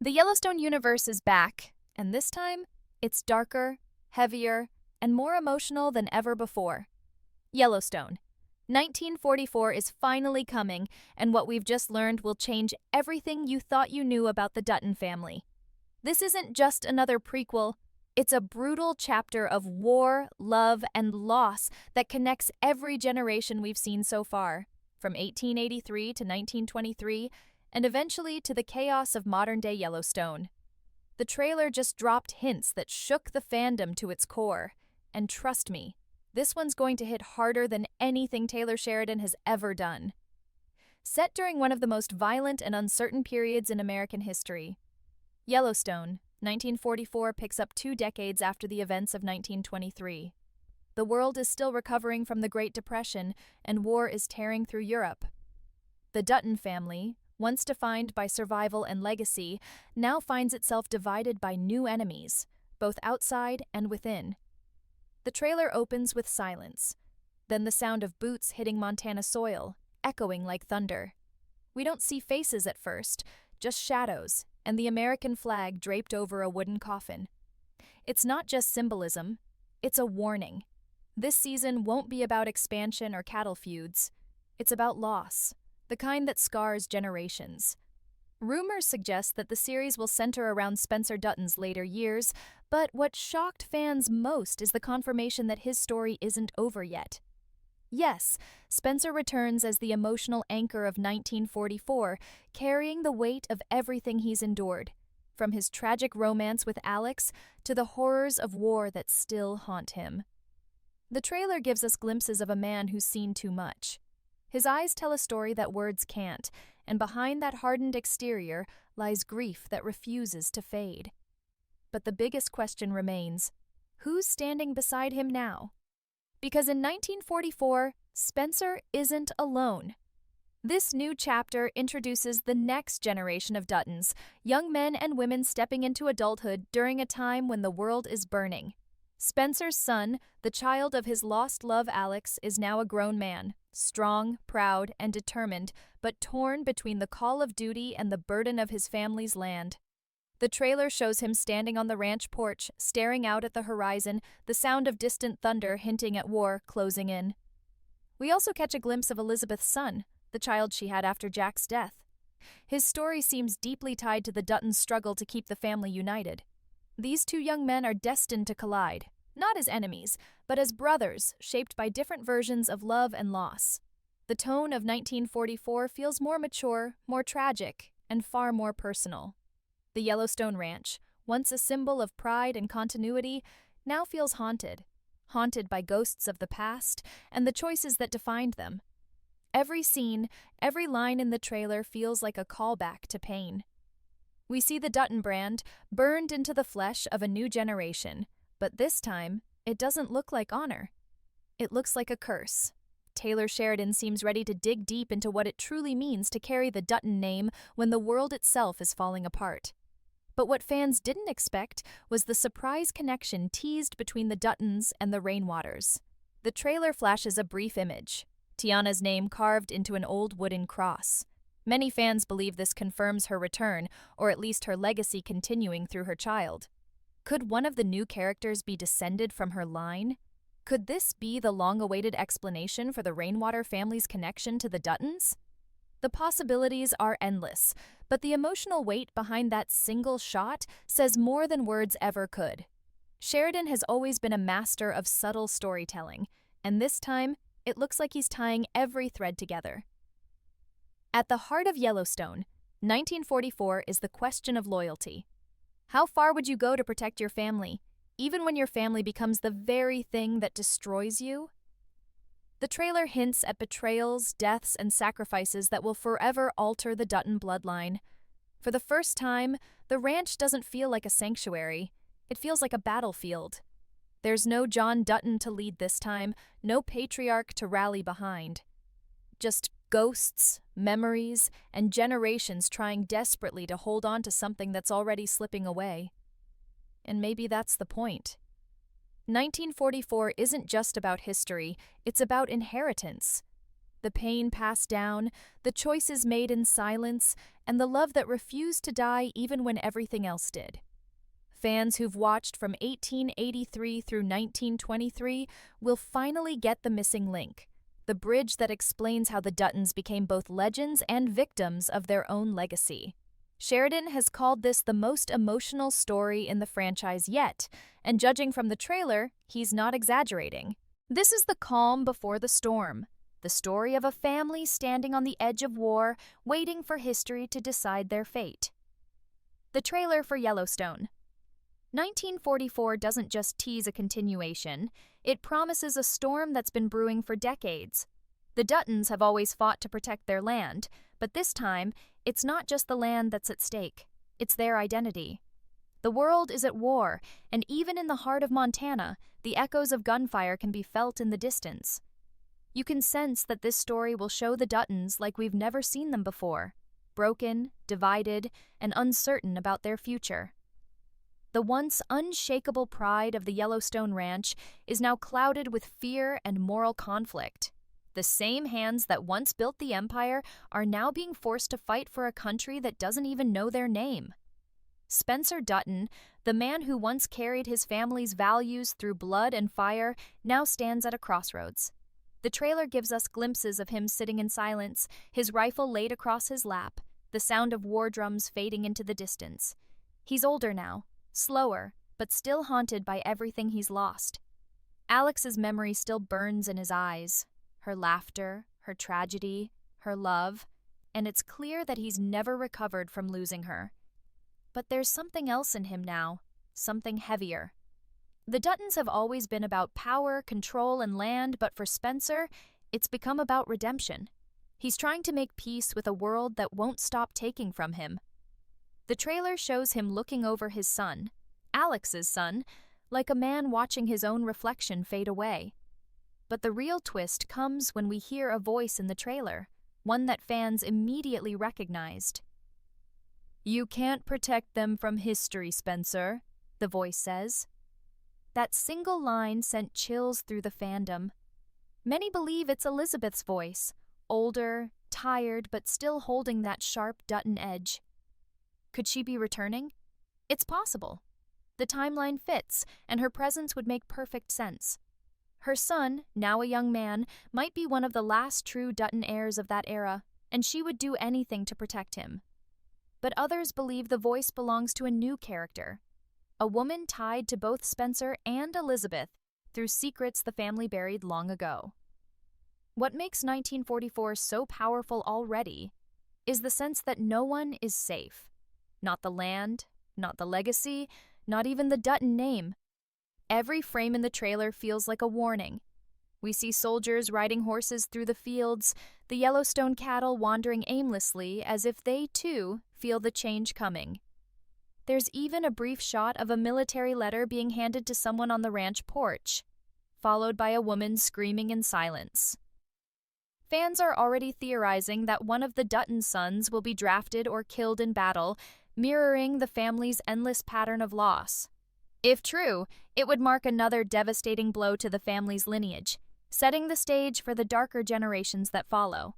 The Yellowstone universe is back, and this time, it's darker, heavier, and more emotional than ever before. Yellowstone. 1944 is finally coming, and what we've just learned will change everything you thought you knew about the Dutton family. This isn't just another prequel, it's a brutal chapter of war, love, and loss that connects every generation we've seen so far, from 1883 to 1923, and eventually to the chaos of modern-day Yellowstone. The trailer just dropped hints that shook the fandom to its core, and trust me, this one's going to hit harder than anything Taylor Sheridan has ever done. Set during one of the most violent and uncertain periods in American history, Yellowstone, 1944 picks up 2 decades after the events of 1923. The world is still recovering from the Great Depression, and war is tearing through Europe. The Dutton family, once defined by survival and legacy, now finds itself divided by new enemies, both outside and within. The trailer opens with silence, then the sound of boots hitting Montana soil, echoing like thunder. We don't see faces at first, just shadows, and the American flag draped over a wooden coffin. It's not just symbolism, it's a warning. This season won't be about expansion or cattle feuds. It's about loss, the kind that scars generations. Rumors suggest that the series will center around Spencer Dutton's later years, but what shocked fans most is the confirmation that his story isn't over yet. Yes, Spencer returns as the emotional anchor of 1944, carrying the weight of everything he's endured, from his tragic romance with Alex to the horrors of war that still haunt him. The trailer gives us glimpses of a man who's seen too much. His eyes tell a story that words can't, and behind that hardened exterior lies grief that refuses to fade. But the biggest question remains, who's standing beside him now? Because in 1944, Spencer isn't alone. This new chapter introduces the next generation of Duttons, young men and women stepping into adulthood during a time when the world is burning. Spencer's son, the child of his lost love Alex, is now a grown man, strong, proud, and determined, but torn between the call of duty and the burden of his family's land. The trailer shows him standing on the ranch porch, staring out at the horizon, the sound of distant thunder hinting at war closing in. We also catch a glimpse of Elizabeth's son, the child she had after Jack's death. His story seems deeply tied to the Duttons' struggle to keep the family united. These 2 young men are destined to collide, not as enemies, but as brothers shaped by different versions of love and loss. The tone of 1944 feels more mature, more tragic, and far more personal. The Yellowstone Ranch, once a symbol of pride and continuity, now feels haunted by ghosts of the past and the choices that defined them. Every scene, every line in the trailer feels like a callback to pain. We see the Dutton brand burned into the flesh of a new generation, but this time, it doesn't look like honor. It looks like a curse. Taylor Sheridan seems ready to dig deep into what it truly means to carry the Dutton name when the world itself is falling apart. But what fans didn't expect was the surprise connection teased between the Duttons and the Rainwaters. The trailer flashes a brief image, Tiana's name carved into an old wooden cross. Many fans believe this confirms her return, or at least her legacy continuing through her child. Could one of the new characters be descended from her line? Could this be the long-awaited explanation for the Rainwater family's connection to the Duttons? The possibilities are endless, but the emotional weight behind that single shot says more than words ever could. Sheridan has always been a master of subtle storytelling, and this time, it looks like he's tying every thread together. At the heart of Yellowstone, 1944 is the question of loyalty. How far would you go to protect your family, even when your family becomes the very thing that destroys you? The trailer hints at betrayals, deaths, and sacrifices that will forever alter the Dutton bloodline. For the first time, the ranch doesn't feel like a sanctuary. It feels like a battlefield. There's no John Dutton to lead this time, no patriarch to rally behind. Just ghosts, memories, and generations trying desperately to hold on to something that's already slipping away. And maybe that's the point. 1944 isn't just about history, it's about inheritance. the pain passed down, the choices made in silence, and the love that refused to die even when everything else did. Fans who've watched from 1883 through 1923 will finally get the missing link, the bridge that explains how the Duttons became both legends and victims of their own legacy. Sheridan has called this the most emotional story in the franchise yet, and judging from the trailer, he's not exaggerating. This is the calm before the storm, the story of a family standing on the edge of war, waiting for history to decide their fate. The trailer for Yellowstone. 1944 doesn't just tease a continuation, it promises a storm that's been brewing for decades. The Duttons have always fought to protect their land, but this time, it's not just the land that's at stake, it's their identity. The world is at war, and even in the heart of Montana, the echoes of gunfire can be felt in the distance. You can sense that this story will show the Duttons like we've never seen them before, broken, divided, and uncertain about their future. The once unshakable pride of the Yellowstone Ranch is now clouded with fear and moral conflict. The same hands that once built the empire are now being forced to fight for a country that doesn't even know their name. Spencer Dutton, the man who once carried his family's values through blood and fire, now stands at a crossroads. The trailer gives us glimpses of him sitting in silence, his rifle laid across his lap, the sound of war drums fading into the distance. He's older now, slower, but still haunted by everything he's lost. Alex's memory still burns in his eyes, her laughter, her tragedy, her love, and it's clear that he's never recovered from losing her. But there's something else in him now, something heavier. The Duttons have always been about power, control, and land, but for Spencer, it's become about redemption. He's trying to make peace with a world that won't stop taking from him. The trailer shows him looking over his son, Alex's son, like a man watching his own reflection fade away. But the real twist comes when we hear a voice in the trailer, one that fans immediately recognized. "You can't protect them from history, Spencer," the voice says. That single line sent chills through the fandom. Many believe it's Elizabeth's voice, older, tired, but still holding that sharp Dutton edge. Could she be returning? It's possible. The timeline fits, and her presence would make perfect sense. Her son, now a young man, might be one of the last true Dutton heirs of that era, and she would do anything to protect him. But others believe the voice belongs to a new character, a woman tied to both Spencer and Elizabeth through secrets the family buried long ago. What makes 1944 so powerful already is the sense that no one is safe. Not the land, not the legacy, not even the Dutton name. Every frame in the trailer feels like a warning. We see soldiers riding horses through the fields, the Yellowstone cattle wandering aimlessly as if they, too, feel the change coming. There's even a brief shot of a military letter being handed to someone on the ranch porch, followed by a woman screaming in silence. Fans are already theorizing that one of the Dutton sons will be drafted or killed in battle, mirroring the family's endless pattern of loss. If true, it would mark another devastating blow to the family's lineage, setting the stage for the darker generations that follow.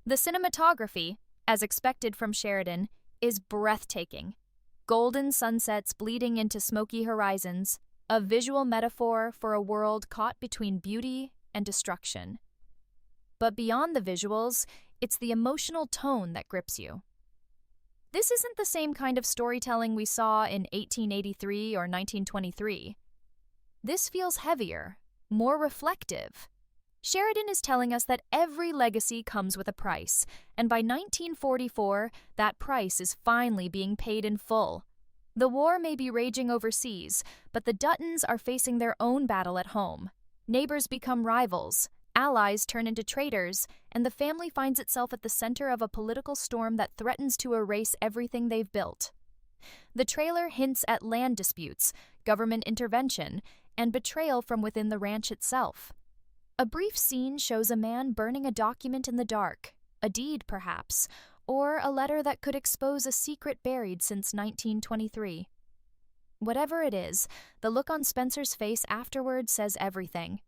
The cinematography, as expected from Sheridan, is breathtaking. Golden sunsets bleeding into smoky horizons, a visual metaphor for a world caught between beauty and destruction. But beyond the visuals, it's the emotional tone that grips you. This isn't the same kind of storytelling we saw in 1883 or 1923. This feels heavier, more reflective. Sheridan is telling us that every legacy comes with a price, and by 1944, that price is finally being paid in full. The war may be raging overseas, but the Duttons are facing their own battle at home. Neighbors become rivals, allies turn into traitors, and the family finds itself at the center of a political storm that threatens to erase everything they've built. The trailer hints at land disputes, government intervention, and betrayal from within the ranch itself. A brief scene shows a man burning a document in the dark, a deed perhaps, or a letter that could expose a secret buried since 1923. Whatever it is, the look on Spencer's face afterward says everything.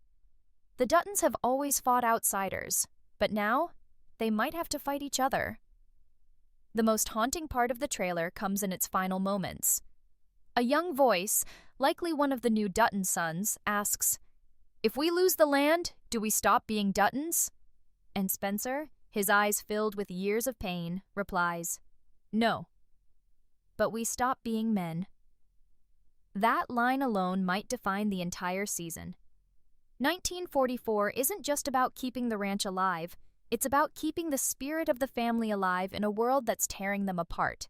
The Duttons have always fought outsiders, But now, they might have to fight each other. The most haunting part of the trailer comes in its final moments. A young voice, likely one of the new Dutton sons, asks, "If we lose the land, do we stop being Duttons?" And Spencer, his eyes filled with years of pain, replies, "No. But we stop being men." That line alone might define the entire season. 1944 isn't just about keeping the ranch alive, it's about keeping the spirit of the family alive in a world that's tearing them apart.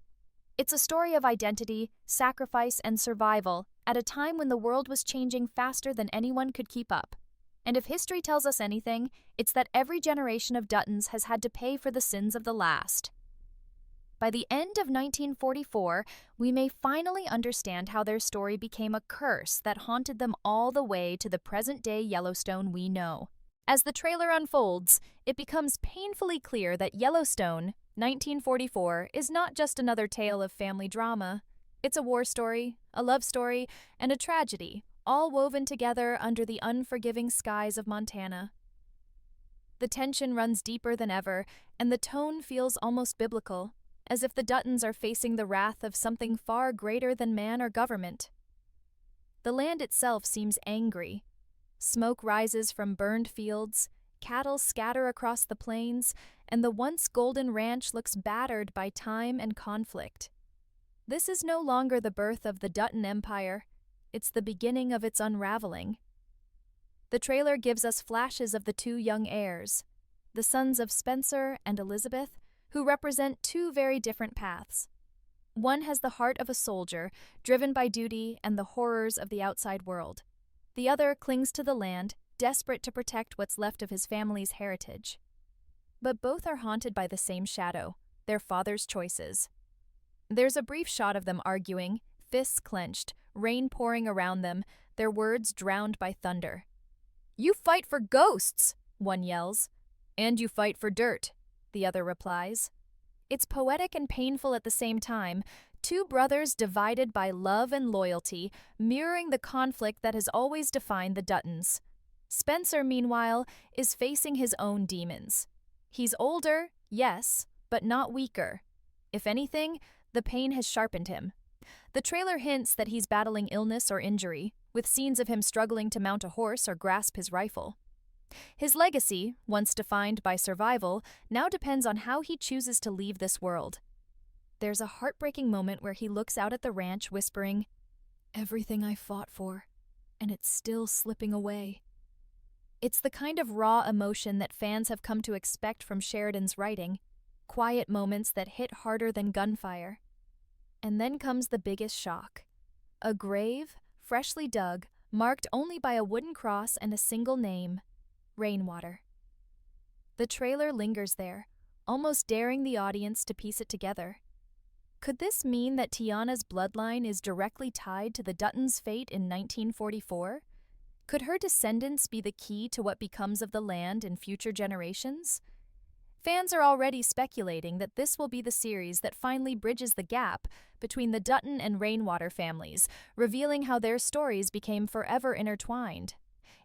It's a story of identity, sacrifice, and survival at a time when the world was changing faster than anyone could keep up. And if history tells us anything, it's that every generation of Duttons has had to pay for the sins of the last. By the end of 1944, we may finally understand how their story became a curse that haunted them all the way to the present-day Yellowstone we know. As the trailer unfolds, it becomes painfully clear that Yellowstone, 1944, is not just another tale of family drama. It's a war story, a love story, and a tragedy, all woven together under the unforgiving skies of Montana. The tension runs deeper than ever, and the tone feels almost biblical, as if the Duttons are facing the wrath of something far greater than man or government. The land itself seems angry. Smoke rises from burned fields, cattle scatter across the plains, and the once golden ranch looks battered by time and conflict. This is no longer the birth of the Dutton Empire. It's the beginning of its unraveling. The trailer gives us flashes of the two young heirs, the sons of Spencer and Elizabeth, who represent two very different paths. One has the heart of a soldier, driven by duty and the horrors of the outside world. The other clings to the land, desperate to protect what's left of his family's heritage. But both are haunted by the same shadow, their father's choices. There's a brief shot of them arguing, fists clenched, rain pouring around them, their words drowned by thunder. "You fight for ghosts," one yells. "And you fight for dirt," the other replies. It's poetic and painful at the same time, two brothers divided by love and loyalty, mirroring the conflict that has always defined the Duttons. Spencer, meanwhile, is facing his own demons. He's older, yes, but not weaker. If anything, the pain has sharpened him. The trailer hints that he's battling illness or injury, with scenes of him struggling to mount a horse or grasp his rifle. His legacy, once defined by survival, now depends on how he chooses to leave this world. There's a heartbreaking moment where he looks out at the ranch whispering, "Everything I fought for, and it's still slipping away." It's the kind of raw emotion that fans have come to expect from Sheridan's writing, quiet moments that hit harder than gunfire. And then comes the biggest shock. A grave, freshly dug, marked only by a wooden cross and a single name, Rainwater. The trailer lingers there, almost daring the audience to piece it together. Could this mean that Tiana's bloodline is directly tied to the Duttons' fate in 1944? Could her descendants be the key to what becomes of the land in future generations? Fans are already speculating that this will be the series that finally bridges the gap between the Dutton and Rainwater families, revealing how their stories became forever intertwined.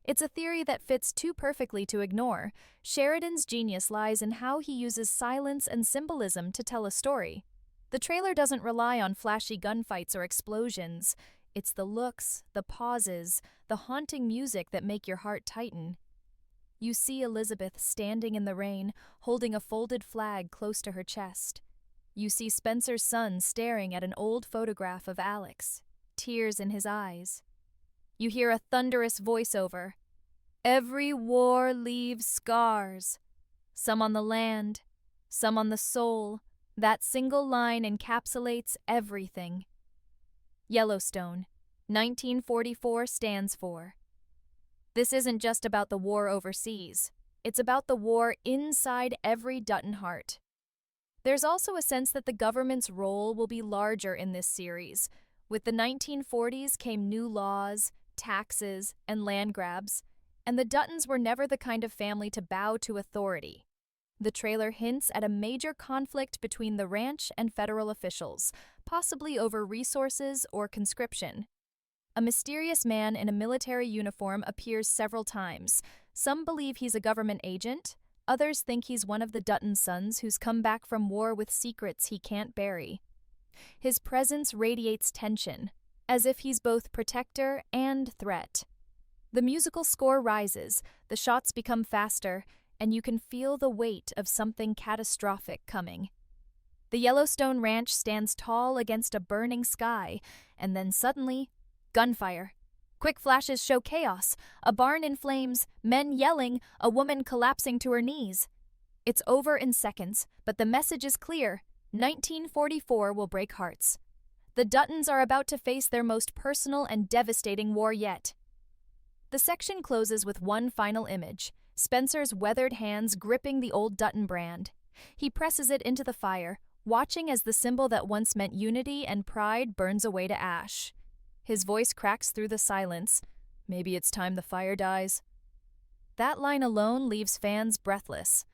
It's a theory that fits too perfectly to ignore. Sheridan's genius lies in how he uses silence and symbolism to tell a story. The trailer doesn't rely on flashy gunfights or explosions. It's the looks, the pauses, the haunting music that make your heart tighten. You see Elizabeth standing in the rain, holding a folded flag close to her chest. You see Spencer's son staring at an old photograph of Alex, tears in his eyes. You hear a thunderous voiceover. "Every war leaves scars. Some on the land, some on the soul." That single line encapsulates everything. Yellowstone, 1944 stands for. This isn't just about the war overseas. It's about the war inside every Dutton heart. There's also a sense that the government's role will be larger in this series. With the 1940s came new laws, taxes, and land grabs, and the Duttons were never the kind of family to bow to authority. The trailer hints at a major conflict between the ranch and federal officials, possibly over resources or conscription. A mysterious man in a military uniform appears several times. Some believe he's a government agent, Others think he's one of the Dutton sons who's come back from war with secrets he can't bury. His presence radiates tension, as if he's both protector and threat. The musical score rises, the shots become faster, and you can feel the weight of something catastrophic coming. The Yellowstone Ranch stands tall against a burning sky, and then suddenly, gunfire. Quick flashes show chaos, a barn in flames, men yelling, a woman collapsing to her knees. It's over in seconds, but the message is clear. 1944 will break hearts. The Duttons are about to face their most personal and devastating war yet. The section closes with one final image, Spencer's weathered hands gripping the old Dutton brand. He presses it into the fire, watching as the symbol that once meant unity and pride burns away to ash. His voice cracks through the silence. Maybe it's time the fire dies. That line alone leaves fans breathless.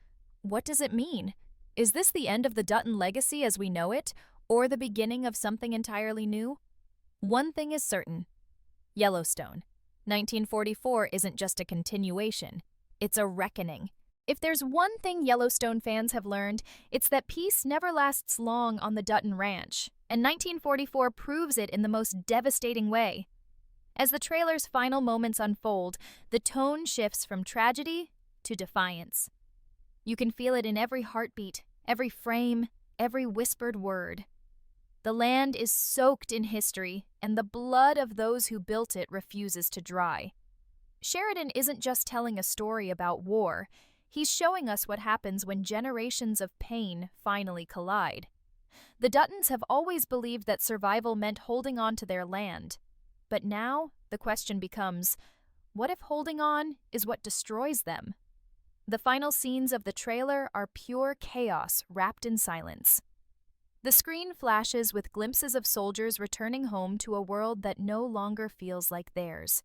What does it mean? Is this the end of the Dutton legacy as we know it, or the beginning of something entirely new? One thing is certain. Yellowstone. 1944 isn't just a continuation. It's a reckoning. If there's one thing Yellowstone fans have learned, it's that peace never lasts long on the Dutton Ranch, and 1944 proves it in the most devastating way. As the trailer's final moments unfold, the tone shifts from tragedy to defiance. You can feel it in every heartbeat, every frame, every whispered word. The land is soaked in history, and the blood of those who built it refuses to dry. Sheridan isn't just telling a story about war. He's showing us what happens when generations of pain finally collide. The Duttons have always believed that survival meant holding on to their land. But now, the question becomes, what if holding on is what destroys them? The final scenes of the trailer are pure chaos wrapped in silence. The screen flashes with glimpses of soldiers returning home to a world that no longer feels like theirs.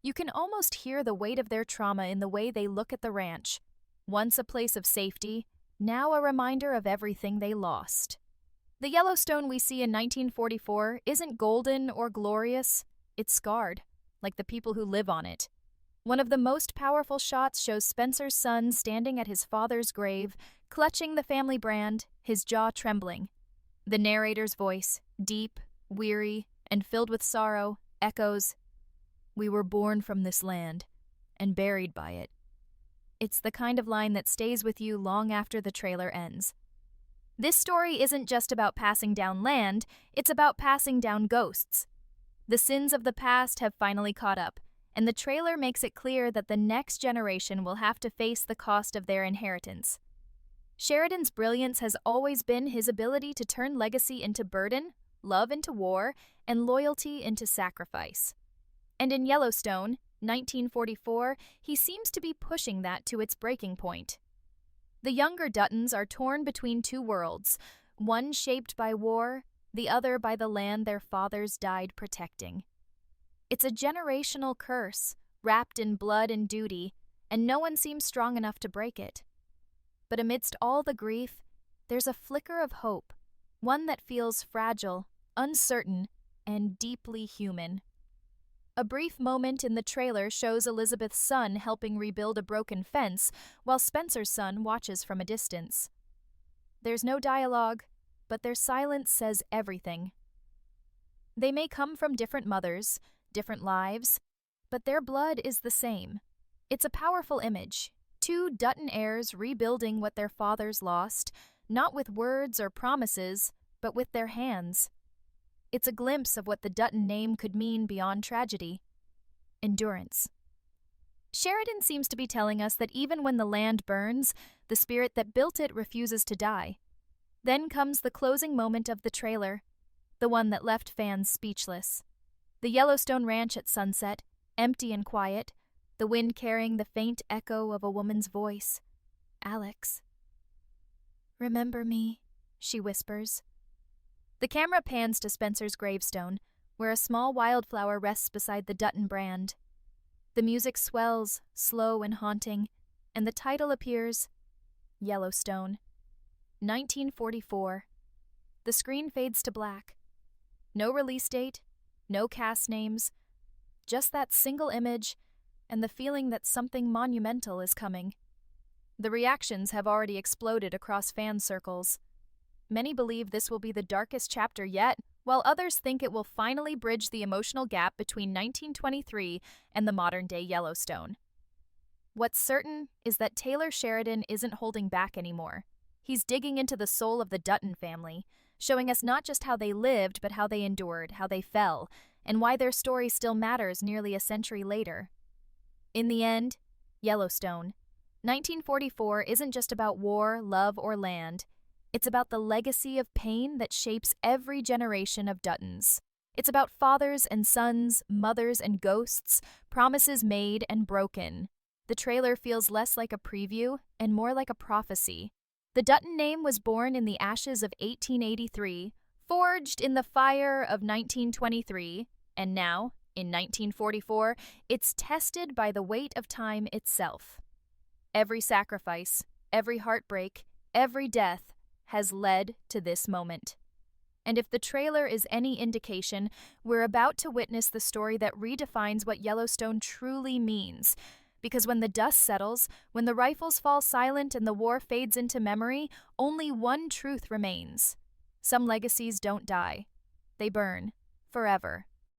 You can almost hear the weight of their trauma in the way they look at the ranch. Once a place of safety, now a reminder of everything they lost. The Yellowstone we see in 1944 isn't golden or glorious, it's scarred, like the people who live on it. One of the most powerful shots shows Spencer's son standing at his father's grave, clutching the family brand, his jaw trembling. The narrator's voice, deep, weary, and filled with sorrow, echoes, "We were born from this land, and buried by it." It's the kind of line that stays with you long after the trailer ends. This story isn't just about passing down land, it's about passing down ghosts. The sins of the past have finally caught up, and the trailer makes it clear that the next generation will have to face the cost of their inheritance. Sheridan's brilliance has always been his ability to turn legacy into burden, love into war, and loyalty into sacrifice. And in Yellowstone, 1944, he seems to be pushing that to its breaking point. The younger Duttons are torn between two worlds, one shaped by war, the other by the land their fathers died protecting. It's a generational curse, wrapped in blood and duty, and no one seems strong enough to break it. But amidst all the grief, there's a flicker of hope, one that feels fragile, uncertain, and deeply human. A brief moment in the trailer shows Elizabeth's son helping rebuild a broken fence while Spencer's son watches from a distance. There's no dialogue, but their silence says everything. They may come from different mothers, different lives, but their blood is the same. It's a powerful image, two Dutton heirs rebuilding what their fathers lost, not with words or promises, but with their hands. It's a glimpse of what the Dutton name could mean beyond tragedy. Endurance. Sheridan seems to be telling us that even when the land burns, the spirit that built it refuses to die. Then comes the closing moment of the trailer, the one that left fans speechless. The Yellowstone Ranch at sunset, empty and quiet, the wind carrying the faint echo of a woman's voice. "Alex." "Remember me," she whispers. The camera pans to Spencer's gravestone, where a small wildflower rests beside the Dutton brand. The music swells, slow and haunting, and the title appears, Yellowstone. 1944. The screen fades to black. No release date, no cast names, just that single image and the feeling that something monumental is coming. The reactions have already exploded across fan circles. Many believe this will be the darkest chapter yet, while others think it will finally bridge the emotional gap between 1923 and the modern-day Yellowstone. What's certain is that Taylor Sheridan isn't holding back anymore. He's digging into the soul of the Dutton family, showing us not just how they lived, but how they endured, how they fell, and why their story still matters nearly a century later. In the end, Yellowstone, 1944 isn't just about war, love, or land. It's about the legacy of pain that shapes every generation of Duttons. It's about fathers and sons, mothers and ghosts, promises made and broken. The trailer feels less like a preview and more like a prophecy. The Dutton name was born in the ashes of 1883, forged in the fire of 1923, and now, in 1944, it's tested by the weight of time itself. Every sacrifice, every heartbreak, every death has led to this moment. And if the trailer is any indication, we're about to witness the story that redefines what Yellowstone truly means. Because when the dust settles, when the rifles fall silent and the war fades into memory, only one truth remains. Some legacies don't die. They burn, forever.